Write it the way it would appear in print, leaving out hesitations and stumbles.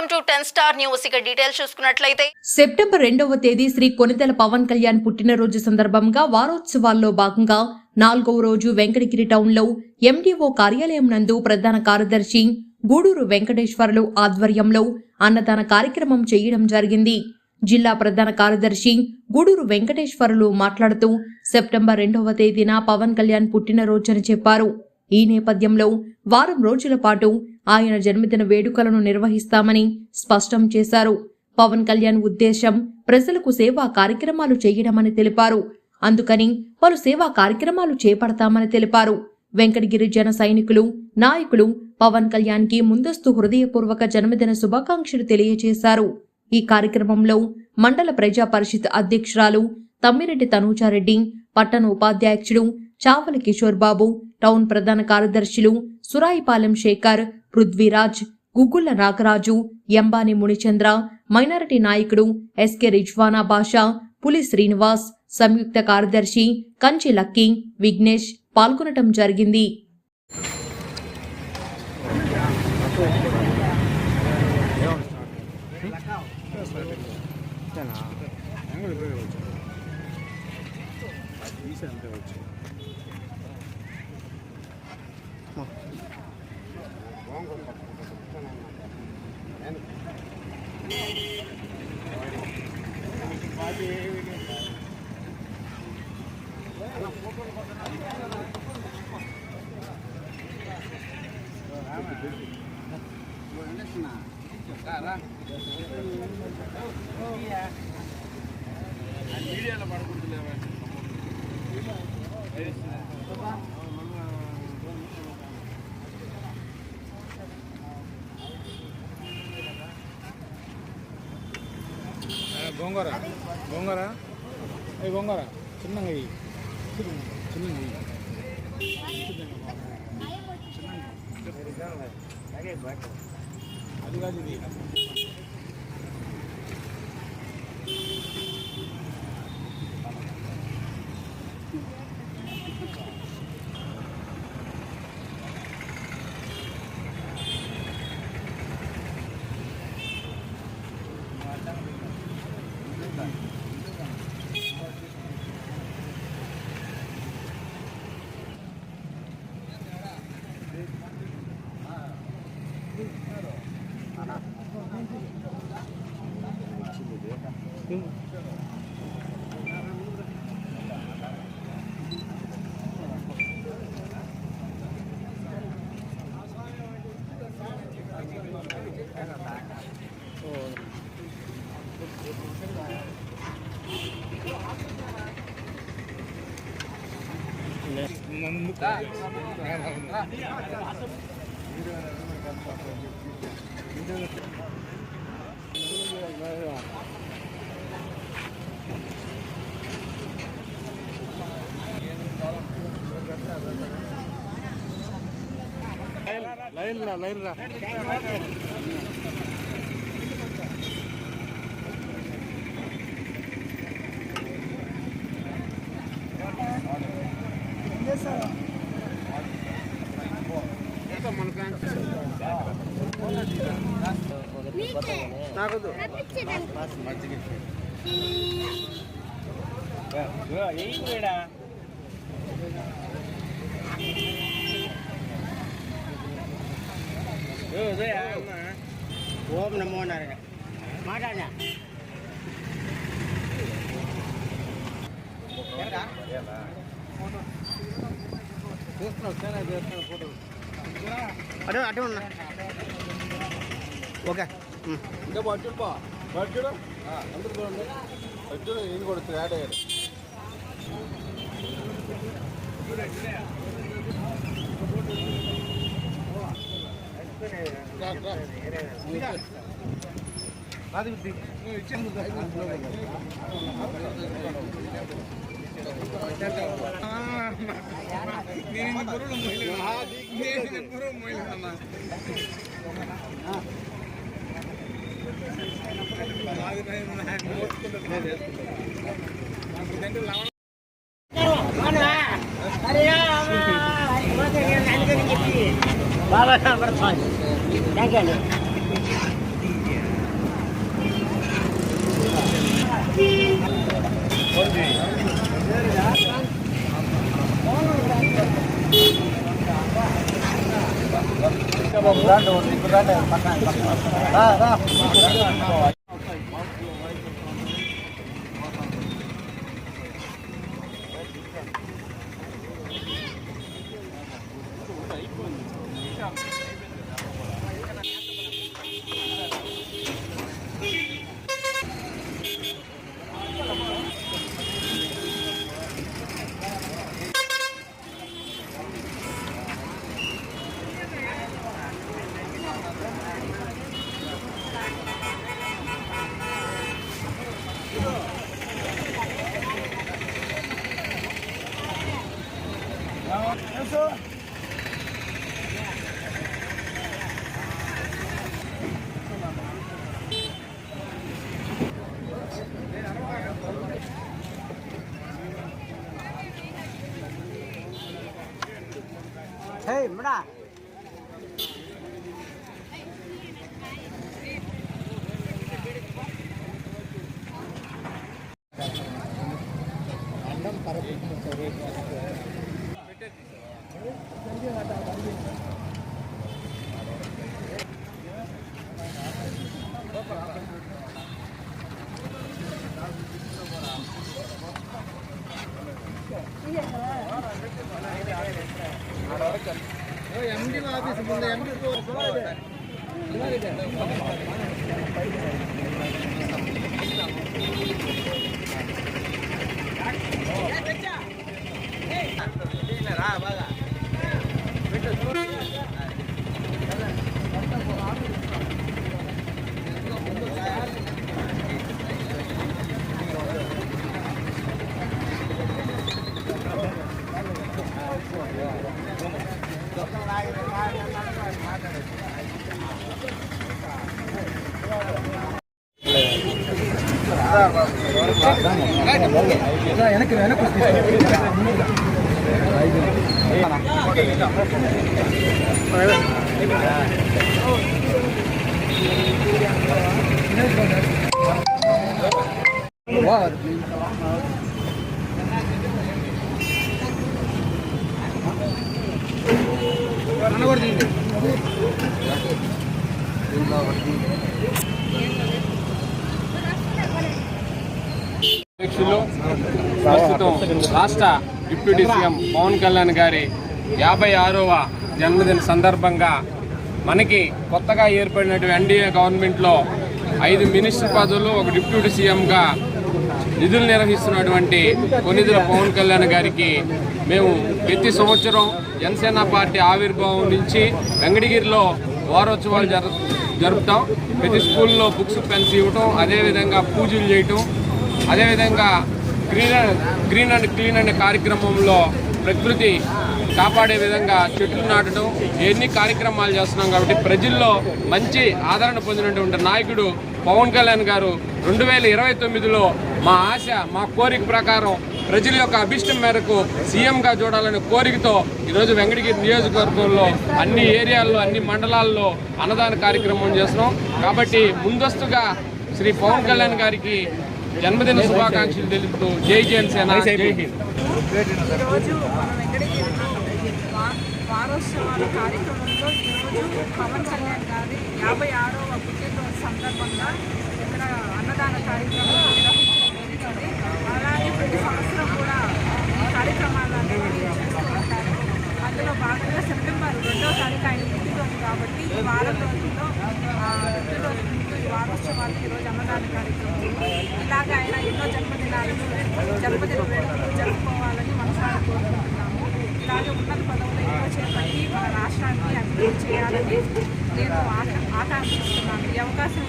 Welcome to 10 star news. ఇక details చూసుకున్నట్లయితే September 2వ తేదీ శ్రీ కొనిదెల పవన్ కళ్యాణ్ పుట్టినరోజు సందర్భంగా వారోత్సవాల్లో భాగంగా 4వ రోజు వెంకటగిరి టౌన్లో ఎండీఓ కార్యాలయం నందు ప్రధాన కార్యదర్శి గూడూరు వెంకటేశ్వర్లు ఆధ్వర్యంలో అన్నదాన కార్యక్రమం చేయడం జరిగింది. జిల్లా ప్రధాన కార్యదర్శి గూడూరు వెంకటేశ్వర్లు మాట్లాడుతూ సెప్టెంబర్ 2వ తేదీన పవన్ కళ్యాణ్ పుట్టినరోజని చెప్పారు. ఈ నేపథ్యంలో వారం రోజుల పాటు ఆయన జన్మదిన వేడుకలను నిర్వహిస్తామని స్పష్టం చేశారు. పవన్ కళ్యాణ్ ఉద్దేశం ప్రజలకు సేవా కార్యక్రమాలు చేయడమని తెలిపారు. అందుకని పలు సేవా కార్యక్రమాలు చేపడతామని తెలిపారు. వెంకటగిరి జన సైనికులు, నాయకులు పవన్ కళ్యాణ్ కి ముందస్తు హృదయపూర్వక జన్మదిన శుభాకాంక్షలు తెలియజేశారు. ఈ కార్యక్రమంలో మండల ప్రజా పరిషత్ అధ్యక్షురాలు తమ్మిరెడ్డి తనూజారెడ్డి, పట్టణ ఉపాధ్యక్షుడు చావలి కిషోర్ బాబు, టౌన్ ప్రధాన కార్యదర్శులు సురాయిపాలెం శేఖర్, పృథ్వీరాజ్, గుగ్గుళ్ల నాగరాజు, ఎంబాని మునిచంద్ర, మైనారిటీ నాయకుడు ఎస్కే రిజ్వానా బాషా, పులి శ్రీనివాస్, సంయుక్త కార్యదర్శి కంచి లక్కీ, విఘ్నేష్ పాల్గొనడం జరిగింది. గోంగూర గోంగూర ఏ గోంగూర చిన్నగా చిన్నగా అది కాదు ఇది లైన్ రా నాకొద్దు ఓం నమో నారాయణ మాట్లాడినా అటు అటు ఉన్నా ఓకే ఇంకా పట్టుడు అందరు చూడండి పట్టుడు ఏం కొడుతుంది యాడ్ అయ్యారు అది ఇచ్చింది బాగా Hey, mana? MD ఆఫీస్ ముందు MD అధ్యక్షులు ప్రస్తుతం రాష్ట్ర డిప్యూటీ సీఎం పవన్ కళ్యాణ్ గారి 56వ జన్మదిన సందర్భంగా మనకి కొత్తగా ఏర్పడినటువంటి ఎన్డీఏ గవర్నమెంట్లో 5 మినిస్టర్ పదవులు, ఒక డిప్యూటీ సీఎంగా నిధులు నిర్వహిస్తున్నటువంటి కొనిదెల పవన్ కళ్యాణ్ గారికి మేము ప్రతి సంవత్సరం జనసేన పార్టీ ఆవిర్భావం నుంచి వెంకటగిరిలో వారోత్సవాలు జరుపుతాం. ప్రతి స్కూల్లో బుక్స్, పెన్స్ ఇవ్వటం, అదేవిధంగా పూజలు చేయటం, అదేవిధంగా గ్రీన్ అండ్ క్లీన్ అనే కార్యక్రమంలో ప్రకృతి కాపాడే విధంగా చెట్లు నాటడం, ఎన్ని కార్యక్రమాలు చేస్తున్నాం. కాబట్టి ప్రజల్లో మంచి ఆదరణ పొందినటువంటి నాయకుడు పవన్ కళ్యాణ్ గారు 2029లో మా ఆశ, మా కోరిక ప్రకారం ప్రజల యొక్క అభిష్టం మేరకు సీఎంగా చూడాలనే కోరికతో ఈరోజు వెంకటగిరి నియోజకవర్గంలో అన్ని ఏరియాల్లో, అన్ని మండలాల్లో అన్నదాన కార్యక్రమం చేస్తున్నాం. కాబట్టి ముందస్తుగా శ్రీ పవన్ కళ్యాణ్ గారికి జన్మదిన శుభాకాంక్షలు తెలుపుతూ జై జనసేన, జై హింద్. ఈరోజు మన వెంకటగిరి వారోత్సవాల కార్యక్రమంలో ఈరోజు పవన్ కళ్యాణ్ గారి 56వ పుట్టినరోజు సందర్భంగా ఇక్కడ అన్నదాన కార్యక్రమం నిర్వహించడం జరుగుతుంది. అలాగే ప్రతి సంవత్సరం కూడా ఈ కార్యక్రమాలు అనేవి చేస్తూ ఉంటారు. అందులో భాగంగా సెప్టెంబర్ 2వ తారీఖు ఆయన పుట్టినరోజు కాబట్టి ఈ వారం రోజుల్లో పుట్టినరోజు ముందు ఈ వారోత్సవాలు ఈరోజు అన్నదాన కార్యక్రమం. ఇలాగే ఆయన ఎన్నో జన్మదిన వేడుకలు జరుపుకోవాలని మనసారా కోరుకుంటున్నాము. ఇలాగే ఉన్నత పదవులు ఎన్నో చేపట్టి మన రాష్ట్రానికి అభివృద్ధి చేయాలని నేను ఆకాంక్షిస్తున్నాను. ఈ అవకాశం